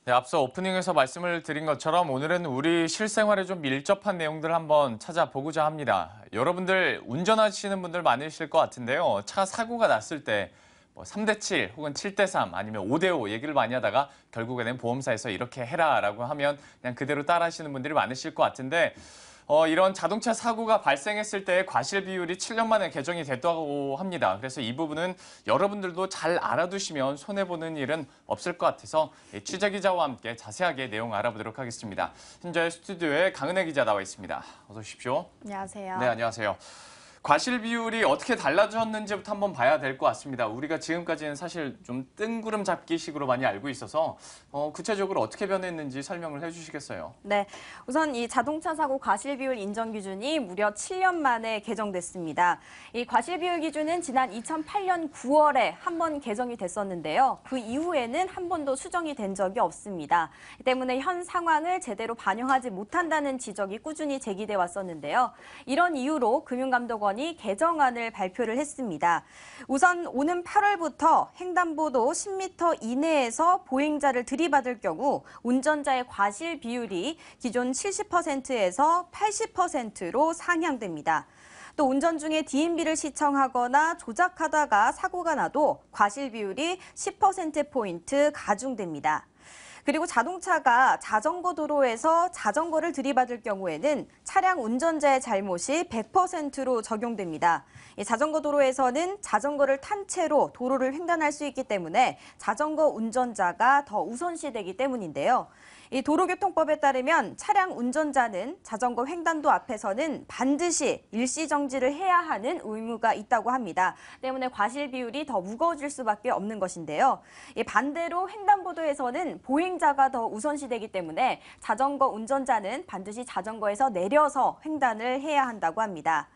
네, 앞서 오프닝에서 말씀을 드린 것처럼 오늘은 우리 실생활에 좀 밀접한 내용들을 한번 찾아보고자 합니다. 여러분들 운전하시는 분들 많으실 것 같은데요. 차 사고가 났을 때 뭐 3대7 혹은 7대3 아니면 5대5 얘기를 많이 하다가 결국에는 보험사에서 이렇게 해라라고 하면 그냥 그대로 따라하시는 분들이 많으실 것 같은데 이런 자동차 사고가 발생했을 때 과실 비율이 7년 만에 개정이 됐다고 합니다. 그래서 이 부분은 여러분들도 잘 알아두시면 손해보는 일은 없을 것 같아서 취재 기자와 함께 자세하게 내용 알아보도록 하겠습니다. 현재 스튜디오에 강은혜 기자 나와 있습니다. 어서 오십시오. 안녕하세요. 네, 안녕하세요. 과실 비율이 어떻게 달라졌는지부터 한번 봐야 될 것 같습니다. 우리가 지금까지는 사실 좀 뜬구름 잡기식으로 많이 알고 있어서 구체적으로 어떻게 변했는지 설명을 해주시겠어요? 네, 우선 이 자동차 사고 과실 비율 인정 기준이 무려 7년 만에 개정됐습니다. 이 과실 비율 기준은 지난 2008년 9월에 한 번 개정이 됐었는데요. 그 이후에는 한 번도 수정이 된 적이 없습니다. 때문에 현 상황을 제대로 반영하지 못한다는 지적이 꾸준히 제기돼 왔었는데요. 이런 이유로 금융감독원이 개정안을 발표를 했습니다. 우선 오는 8월부터 횡단보도 10m 이내에서 보행자를 들이받을 경우 운전자의 과실 비율이 기존 70%에서 80%로 상향됩니다. 또 운전 중에 DMB를 시청하거나 조작하다가 사고가 나도 과실 비율이 10%포인트 가중됩니다. 그리고 자동차가 자전거 도로에서 자전거를 들이받을 경우에는 차량 운전자의 잘못이 100%로 적용됩니다. 자전거 도로에서는 자전거를 탄 채로 도로를 횡단할 수 있기 때문에 자전거 운전자가 더 우선시되기 때문인데요. 이 도로교통법에 따르면 차량 운전자는 자전거 횡단도 앞에서는 반드시 일시 정지를 해야 하는 의무가 있다고 합니다. 때문에 과실 비율이 더 무거워질 수밖에 없는 것인데요. 반대로 횡단보도에서는 보행자가 더 우선시되기 때문에 자전거 운전자는 반드시 자전거에서 내려서 횡단을 해야 한다고 합니다.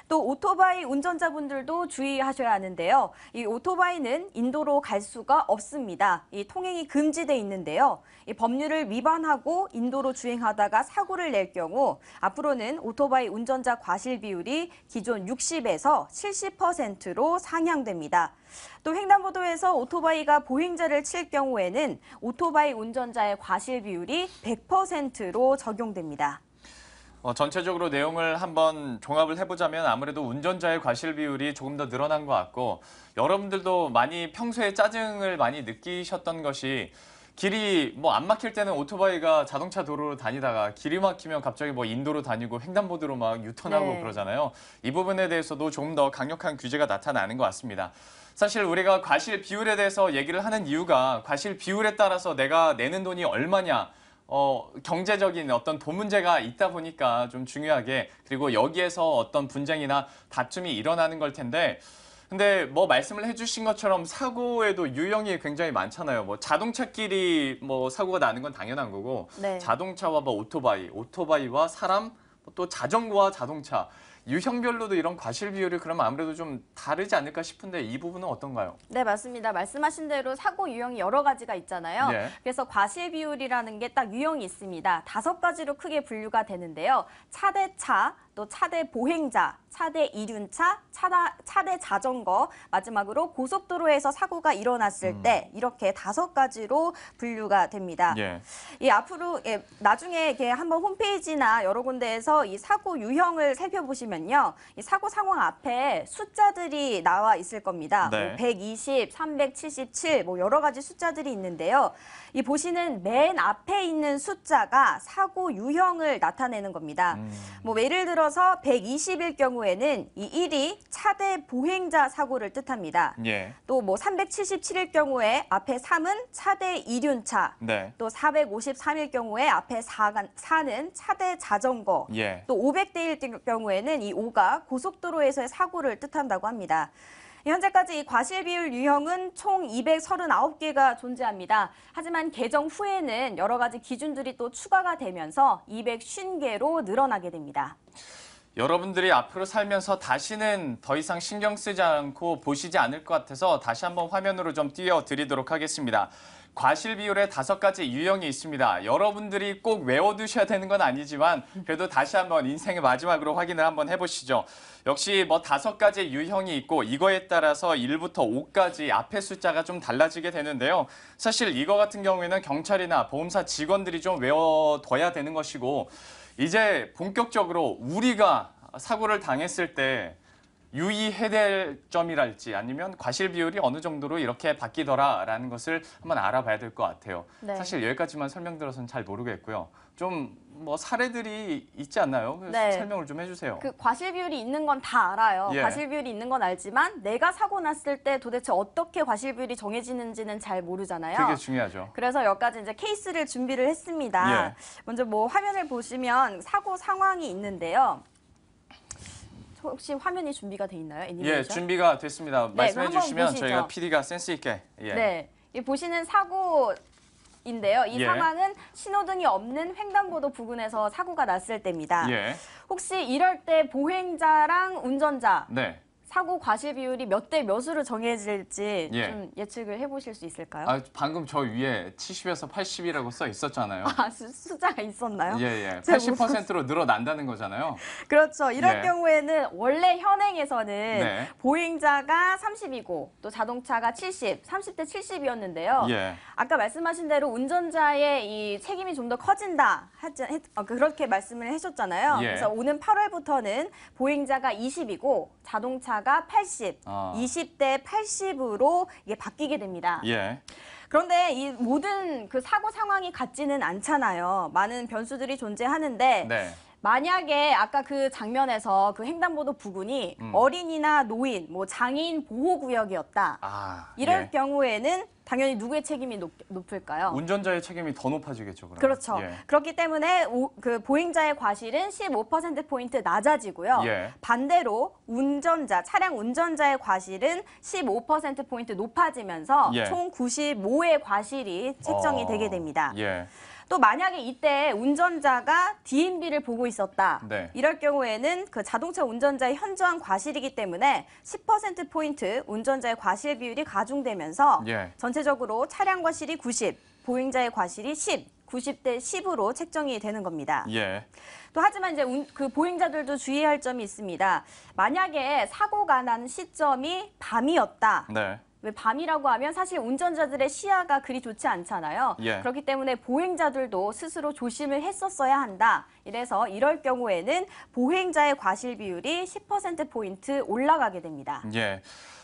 또 오토바이 운전자분들도 주의하셔야 하는데요. 이 오토바이는 인도로 갈 수가 없습니다. 이 통행이 금지돼 있는데요. 이 법률을 위반하고 인도로 주행하다가 사고를 낼 경우 앞으로는 오토바이 운전자 과실 비율이 기존 60에서 70%로 상향됩니다. 또 횡단보도에서 오토바이가 보행자를 칠 경우에는 오토바이 운전자의 과실 비율이 100%로 적용됩니다. 전체적으로 내용을 한번 종합을 해보자면 아무래도 운전자의 과실 비율이 조금 더 늘어난 것 같고 여러분들도 많이 평소에 짜증을 많이 느끼셨던 것이 길이 뭐 안 막힐 때는 오토바이가 자동차 도로로 다니다가 길이 막히면 갑자기 뭐 인도로 다니고 횡단보도로 막 유턴하고 네. 그러잖아요. 이 부분에 대해서도 조금 더 강력한 규제가 나타나는 것 같습니다. 사실 우리가 과실 비율에 대해서 얘기를 하는 이유가 과실 비율에 따라서 내가 내는 돈이 얼마냐 경제적인 어떤 돈 문제가 있다 보니까 좀 중요하게 그리고 여기에서 어떤 분쟁이나 다툼이 일어나는 걸 텐데 근데 뭐 말씀을 해주신 것처럼 사고에도 유형이 굉장히 많잖아요. 뭐 자동차끼리 뭐 사고가 나는 건 당연한 거고 네. 자동차와 뭐 오토바이와 사람 또 자전거와 자동차 유형별로도 이런 과실 비율이 그러면 아무래도 좀 다르지 않을까 싶은데 이 부분은 어떤가요? 네, 맞습니다. 말씀하신 대로 사고 유형이 여러 가지가 있잖아요. 예. 그래서 과실 비율이라는 게 딱 유형이 있습니다. 5가지로 크게 분류가 되는데요. 차대차, 또 차대 보행자, 차대 이륜차, 차대 자전거, 마지막으로 고속도로에서 사고가 일어났을 때 이렇게 5가지로 분류가 됩니다. 예. 이 앞으로 나중에 이렇게 한번 홈페이지나 여러 군데에서 이 사고 유형을 살펴보시면요, 이 사고 상황 앞에 숫자들이 나와 있을 겁니다. 네. 뭐 120, 377, 뭐 여러 가지 숫자들이 있는데요. 이 보시는 맨 앞에 있는 숫자가 사고 유형을 나타내는 겁니다. 뭐 예를 들어서 120일 경우에는 이 1이 차대 보행자 사고를 뜻합니다. 예. 또 뭐 377일 경우에 앞에 3은 차대 이륜차, 네. 또 453일 경우에 앞에 4는 차대 자전거, 예. 또 500대일 경우에는 이 5가 고속도로에서의 사고를 뜻한다고 합니다. 현재까지 이 과실 비율 유형은 총 239개가 존재합니다. 하지만 개정 후에는 여러 가지 기준들이 또 추가가 되면서 250개로 늘어나게 됩니다. 여러분들이 앞으로 살면서 다시는 더 이상 신경 쓰지 않고 보시지 않을 것 같아서 다시 한번 화면으로 좀 띄워드리도록 하겠습니다. 과실 비율에 5가지 유형이 있습니다. 여러분들이 꼭 외워두셔야 되는 건 아니지만 그래도 다시 한번 인생의 마지막으로 확인을 한번 해보시죠. 역시 뭐 5가지 유형이 있고 이거에 따라서 1부터 5까지 앞에 숫자가 좀 달라지게 되는데요. 사실 이거 같은 경우에는 경찰이나 보험사 직원들이 좀 외워둬야 되는 것이고 이제 본격적으로 우리가 사고를 당했을 때 유의해야 될 점이랄지 아니면 과실 비율이 어느 정도로 이렇게 바뀌더라라는 것을 한번 알아봐야 될 것 같아요. 네. 사실 여기까지만 설명드려서는 잘 모르겠고요. 좀 뭐 사례들이 있지 않나요? 그래서 네. 설명을 좀 해주세요. 그 과실 비율이 있는 건 다 알아요. 예. 과실 비율이 있는 건 알지만 내가 사고 났을 때 도대체 어떻게 과실 비율이 정해지는지는 잘 모르잖아요. 그게 중요하죠. 그래서 몇 가지 이제 케이스를 준비를 했습니다. 예. 먼저 뭐 화면을 보시면 사고 상황이 있는데요. 혹시 화면이 준비가 돼 있나요? 애니메이션? 예, 준비가 됐습니다. 네, 말씀해 그럼 한번 주시면 보시죠. 저희가 PD가 센스 있게. 예. 네. 이 보시는 사고인데요. 이 예. 상황은 신호등이 없는 횡단보도 부근에서 사고가 났을 때입니다. 예. 혹시 이럴 때 보행자랑 운전자 네. 사고 과실 비율이 몇 대 몇으로 정해질지 예. 좀 예측을 해보실 수 있을까요? 아, 방금 저 위에 70에서 80이라고 써 있었잖아요. 숫자가 있었나요? 예, 예. 제가 80%로 늘어난다는 거잖아요. 그렇죠. 이럴 예. 경우에는 원래 현행에서는 네. 보행자가 30이고 또 자동차가 70, 30대 70이었는데요. 예. 아까 말씀하신 대로 운전자의 이 책임이 좀 더 커진다. 그렇게 말씀을 하셨잖아요. 예. 그래서 오는 8월부터는 보행자가 20이고 자동차가 80, 아. 20대 80으로 이게 바뀌게 됩니다. 예. 그런데 이 모든 그 사고 상황이 같지는 않잖아요. 많은 변수들이 존재하는데 네. 만약에 아까 그 장면에서 그 횡단보도 부근이 어린이나 노인, 뭐 장애인 보호구역이었다. 아, 이럴 예. 경우에는 당연히 누구의 책임이 높을까요? 운전자의 책임이 더 높아지겠죠, 그러면. 그렇죠. 예. 그렇기 때문에 그 보행자의 과실은 15%포인트 낮아지고요. 예. 반대로 차량 운전자의 과실은 15%포인트 높아지면서 예. 총 95의 과실이 책정이 되게 됩니다. 예. 또 만약에 이때 운전자가 DMB를 보고 있었다. 네. 이럴 경우에는 그 자동차 운전자의 현저한 과실이기 때문에 10%포인트 운전자의 과실 비율이 가중되면서 예. 전체적으로 차량 과실이 90, 보행자의 과실이 10, 90대 10으로 책정이 되는 겁니다. 예. 또 하지만 이제 그 보행자들도 주의할 점이 있습니다. 만약에 사고가 난 시점이 밤이었다. 네. 왜 밤이라고 하면 사실 운전자들의 시야가 그리 좋지 않잖아요. 예. 그렇기 때문에 보행자들도 스스로 조심을 했었어야 한다. 이래서 이럴 경우에는 보행자의 과실 비율이 10%포인트 올라가게 됩니다. 예.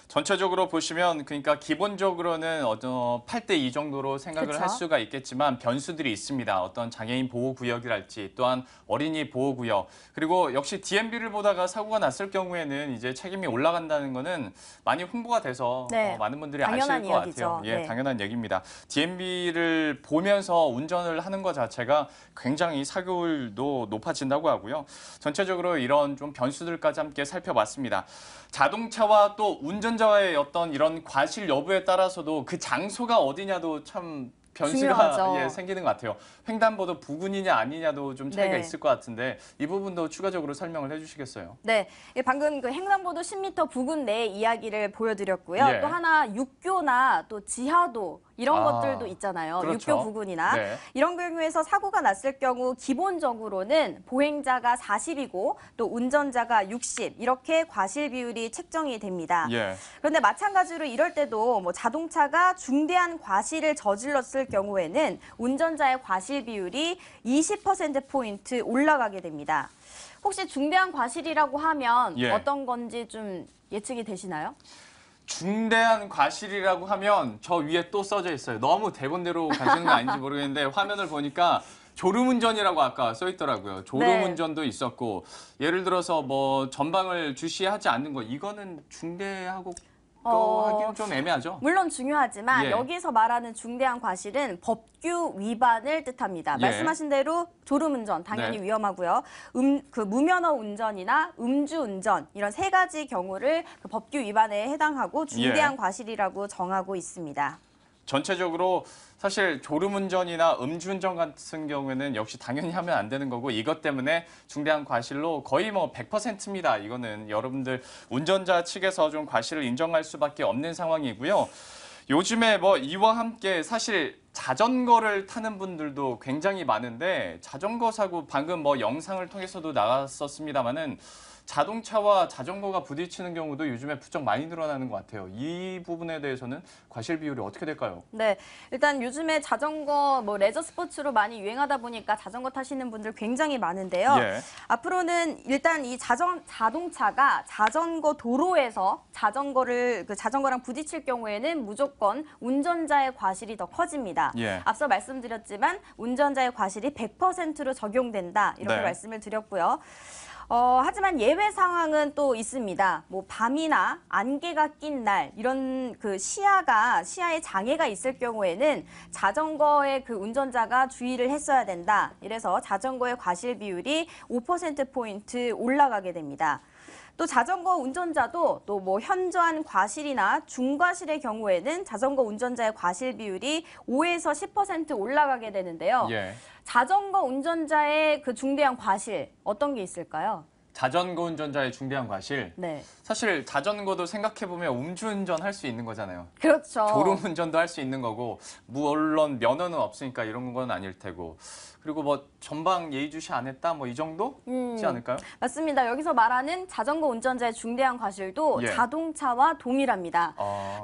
전체적으로 보시면 그러니까 기본적으로는 8대 2 정도로 생각을 그쵸? 할 수가 있겠지만 변수들이 있습니다. 어떤 장애인 보호 구역이랄지 또한 어린이 보호 구역 그리고 역시 DMB를 보다가 사고가 났을 경우에는 이제 책임이 올라간다는 거는 많이 홍보가 돼서 네. 많은 분들이 당연한 아실 것 이야기죠. 같아요. 예, 네. 당연한 얘기입니다. DMB를 보면서 운전을 하는 것 자체가 굉장히 사고율도 높아진다고 하고요. 전체적으로 이런 좀 변수들까지 함께 살펴봤습니다. 자동차와 또 운전자와의 어떤 이런 과실 여부에 따라서도 그 장소가 어디냐도 참 변수가 중요하죠. 생기는 것 같아요. 횡단보도 부근이냐 아니냐도 좀 차이가 네. 있을 것 같은데 이 부분도 추가적으로 설명을 해주시겠어요? 네, 방금 그 횡단보도 10m 부근 내 이야기를 보여드렸고요. 예. 또 하나 육교나 또 지하도 이런 것들도 있잖아요. 그렇죠. 육교 부근이나 네. 이런 경우에서 사고가 났을 경우 기본적으로는 보행자가 40이고 또 운전자가 60 이렇게 과실 비율이 책정이 됩니다. 예. 그런데 마찬가지로 이럴 때도 뭐 자동차가 중대한 과실을 저질렀을 경우에는 운전자의 과실 비율이 20%포인트 올라가게 됩니다. 혹시 중대한 과실이라고 하면 예. 어떤 건지 좀 예측이 되시나요? 중대한 과실이라고 하면 저 위에 또 써져 있어요. 너무 대본대로 가시는 거 아닌지 모르겠는데 화면을 보니까 졸음운전이라고 아까 써 있더라고요. 졸음운전도 있었고 예를 들어서 뭐 전방을 주시하지 않는 거 이거는 중대하고 하기는 좀 애매하죠. 물론 중요하지만 예. 여기서 말하는 중대한 과실은 법규 위반을 뜻합니다. 예. 말씀하신 대로 졸음운전 당연히 네. 위험하고요. 그 무면허 운전이나 음주운전 이런 세 가지 경우를 그 법규 위반에 해당하고 중대한 예. 과실이라고 정하고 있습니다. 전체적으로 사실 졸음운전이나 음주운전 같은 경우에는 역시 당연히 하면 안 되는 거고 이것 때문에 중대한 과실로 거의 뭐 100%입니다. 이거는 여러분들 운전자 측에서 좀 과실을 인정할 수밖에 없는 상황이고요. 요즘에 뭐 이와 함께 사실 자전거를 타는 분들도 굉장히 많은데 자전거 사고 방금 뭐 영상을 통해서도 나왔었습니다마는 자동차와 자전거가 부딪히는 경우도 요즘에 부쩍 많이 늘어나는 것 같아요. 이 부분에 대해서는 과실 비율이 어떻게 될까요? 네, 일단 요즘에 자전거 뭐 레저 스포츠로 많이 유행하다 보니까 자전거 타시는 분들 굉장히 많은데요. 예. 앞으로는 일단 이 자동차가 자전거 도로에서 자전거랑 부딪힐 경우에는 무조건 운전자의 과실이 더 커집니다. 예. 앞서 말씀드렸지만 운전자의 과실이 100%로 적용된다 이렇게 네. 말씀을 드렸고요. 하지만 예외 상황은 또 있습니다. 뭐 밤이나 안개가 낀 날 이런 그 시야에 장애가 있을 경우에는 자전거의 그 운전자가 주의를 했어야 된다. 이래서 자전거의 과실 비율이 5%포인트 올라가게 됩니다. 또 자전거 운전자도 또 뭐 현저한 과실이나 중과실의 경우에는 자전거 운전자의 과실 비율이 5에서 10% 올라가게 되는데요. 예. 자전거 운전자의 그 중대한 과실 어떤 게 있을까요? 자전거 운전자의 중대한 과실. 네. 사실 자전거도 생각해보면 음주운전 할 수 있는 거잖아요. 그렇죠. 졸음운전도 할 수 있는 거고 물론 면허는 없으니까 이런 건 아닐 테고 그리고 뭐 전방 예의주시 안 했다 뭐 이 정도지 않을까요? 맞습니다. 여기서 말하는 자전거 운전자의 중대한 과실도 예. 자동차와 동일합니다.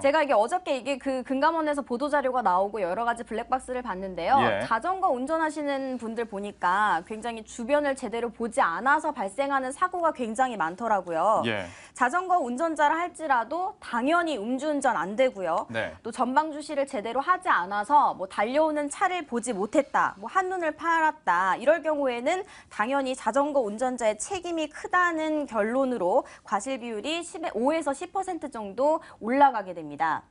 제가 어저께 이게 그 금감원에서 보도 자료가 나오고 여러 가지 블랙박스를 봤는데요. 예. 자전거 운전하시는 분들 보니까 굉장히 주변을 제대로 보지 않아서 발생하는 사고가 굉장히 많더라고요. 예. 자전거 운전자라 할지라도 당연히 음주운전 안 되고요. 네. 또 전방 주시를 제대로 하지 않아서 뭐 달려오는 차를 보지 못했다, 뭐 한눈을 팔았다 이럴 경우에는 당연히 자전거 운전자의 책임이 크다는 결론으로 과실 비율이 5에서 10% 정도 올라가게 됩니다.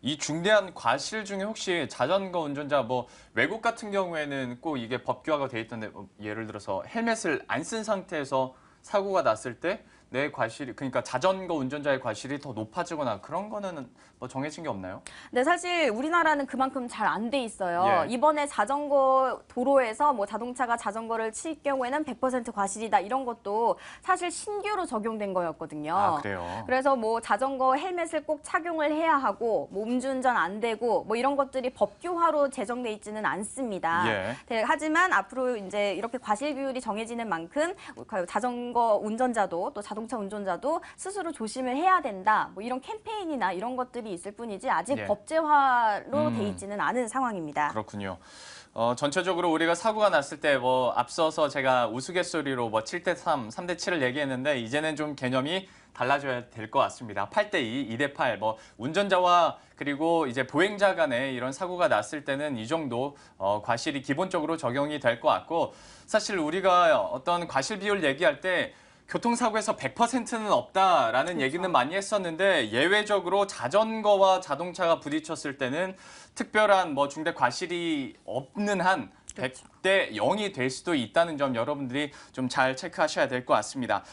이 중대한 과실 중에 혹시 자전거 운전자 뭐 외국 같은 경우에는 꼭 이게 법규화가 돼 있던데 예를 들어서 헬멧을 안 쓴 상태에서 사고가 났을 때 내 과실이 그러니까 자전거 운전자의 과실이 더 높아지거나 그런 거는 뭐 정해진 게 없나요? 네, 사실 우리나라는 그만큼 잘 안 돼 있어요. 예. 이번에 자전거 도로에서 뭐 자동차가 자전거를 칠 경우에는 100% 과실이다 이런 것도 사실 신규로 적용된 거였거든요. 아, 그래요? 그래서 뭐 자전거 헬멧을 꼭 착용을 해야 하고 뭐 음주운전 안 되고 뭐 이런 것들이 법규화로 제정돼 있지는 않습니다. 예. 네, 하지만 앞으로 이제 이렇게 과실 비율이 정해지는 만큼 자전거 운전자도 또 자동차 운전자도 스스로 조심을 해야 된다. 뭐 이런 캠페인이나 이런 것들이 있을 뿐이지 아직 예. 법제화로 돼 있지는 않은 상황입니다. 그렇군요. 전체적으로 우리가 사고가 났을 때 뭐 앞서서 제가 우스갯소리로 뭐 7대3, 3대7을 얘기했는데 이제는 좀 개념이 달라져야 될 것 같습니다. 8대2, 2대8, 뭐 운전자와 그리고 이제 보행자 간에 이런 사고가 났을 때는 이 정도 과실이 기본적으로 적용이 될 것 같고 사실 우리가 어떤 과실 비율 얘기할 때 교통사고에서 100%는 없다라는 얘기는 많이 했었는데 예외적으로 자전거와 자동차가 부딪혔을 때는 특별한 뭐 중대 과실이 없는 한 100대 0이 될 수도 있다는 점 여러분들이 좀 잘 체크하셔야 될 것 같습니다.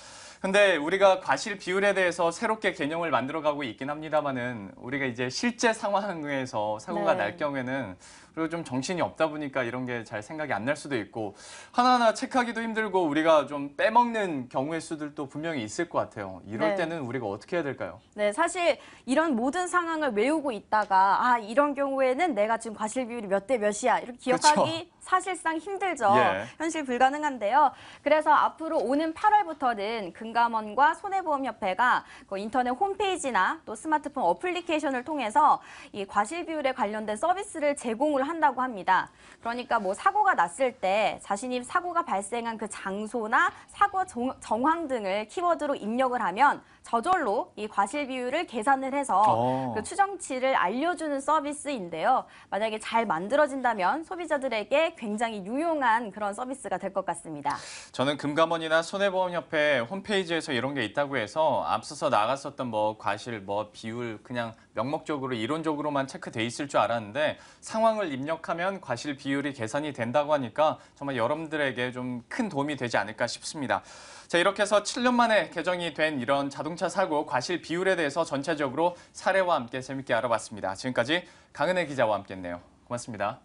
근데 우리가 과실 비율에 대해서 새롭게 개념을 만들어가고 있긴 합니다만은 우리가 이제 실제 상황에서 사고가 네. 날 경우에는 그리고 좀 정신이 없다 보니까 이런 게 잘 생각이 안 날 수도 있고 하나하나 체크하기도 힘들고 우리가 좀 빼먹는 경우의 수들도 분명히 있을 것 같아요. 이럴 네. 때는 우리가 어떻게 해야 될까요? 네, 사실 이런 모든 상황을 외우고 있다가 이런 경우에는 내가 지금 과실 비율이 몇 대 몇이야 이렇게 기억하기 그쵸. 사실상 힘들죠. 예. 현실 불가능한데요. 그래서 앞으로 오는 8월부터는 금감원과 손해보험협회가 그 인터넷 홈페이지나 또 스마트폰 어플리케이션을 통해서 이 과실 비율에 관련된 서비스를 제공을 한다고 합니다. 그러니까 뭐 사고가 났을 때 자신이 사고가 발생한 그 장소나 사고 정황 등을 키워드로 입력을 하면 저절로 이 과실 비율을 계산을 해서 그 추정치를 알려주는 서비스인데요. 만약에 잘 만들어진다면 소비자들에게 굉장히 유용한 그런 서비스가 될 것 같습니다. 저는 금감원이나 손해보험협회 홈페이지에서 이런 게 있다고 해서 앞서서 나갔었던 뭐 과실, 뭐 비율 그냥 명목적으로 이론적으로만 체크돼 있을 줄 알았는데 상황을 입력하면 과실 비율이 계산이 된다고 하니까 정말 여러분들에게 좀 큰 도움이 되지 않을까 싶습니다. 자, 이렇게 해서 7년 만에 개정이 된 이런 자동차 사고 과실 비율에 대해서 전체적으로 사례와 함께 재밌게 알아봤습니다. 지금까지 강은혜 기자와 함께했네요. 고맙습니다.